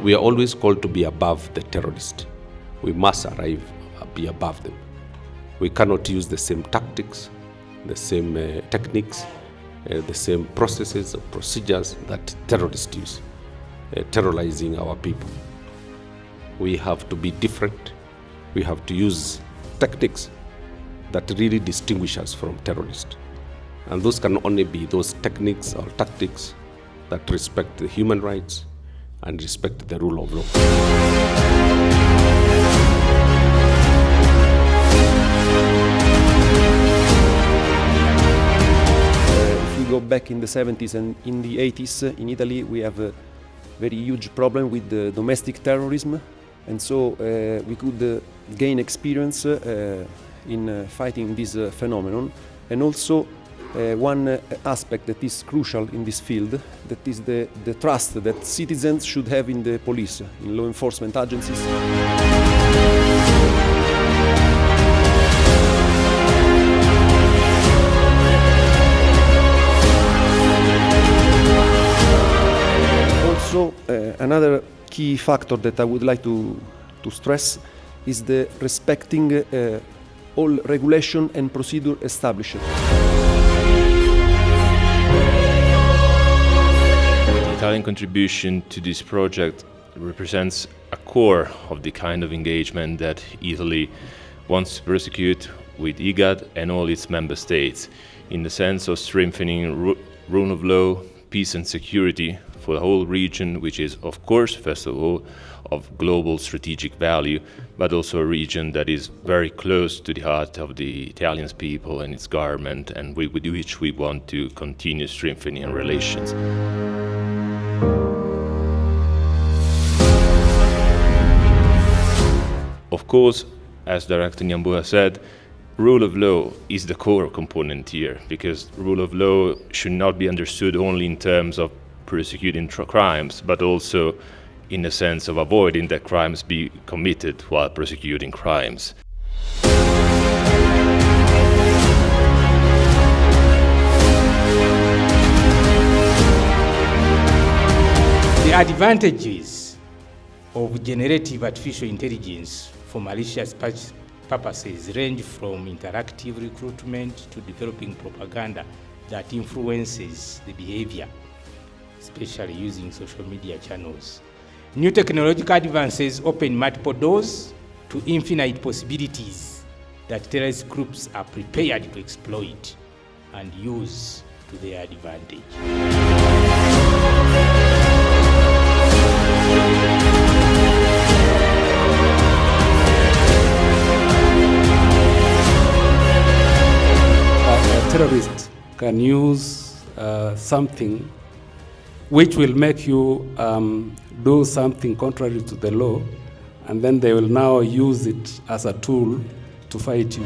We are always called to be above the terrorist. We must be above them. We cannot use the same tactics, the same techniques, the same processes or procedures that terrorists use, terrorizing our people. We have to be different. We have to use tactics that really distinguish us from terrorists. And those can only be those techniques or tactics that respect the human rights and respect the rule of law. If we go back in the 70s and in the 80s, in Italy we have a very huge problem with the domestic terrorism, and so we could gain experience in fighting this phenomenon. And also one aspect that is crucial in this field, that is the trust that citizens should have in the police, in law enforcement agencies. Also, another key factor that I would like to stress is the respecting all regulation and procedure established. The Italian contribution to this project represents a core of the kind of engagement that Italy wants to prosecute with IGAD and all its member states, in the sense of strengthening rule of law, peace and security for the whole region, which is, of course, first of all, of global strategic value, but also a region that is very close to the heart of the Italian people and its government, and with which we want to continue strengthening relations. Of course, as Director Nyambura said, rule of law is the core component here, because rule of law should not be understood only in terms of prosecuting crimes, but also in the sense of avoiding that crimes be committed while prosecuting crimes. The advantages of generative artificial intelligence for malicious purposes range from interactive recruitment to developing propaganda that influences the behavior, especially using social media channels. New technological advances open multiple doors to infinite possibilities that terrorist groups are prepared to exploit and use to their advantage. A terrorist can use something which will make you do something contrary to the law, and then they will now use it as a tool to fight you.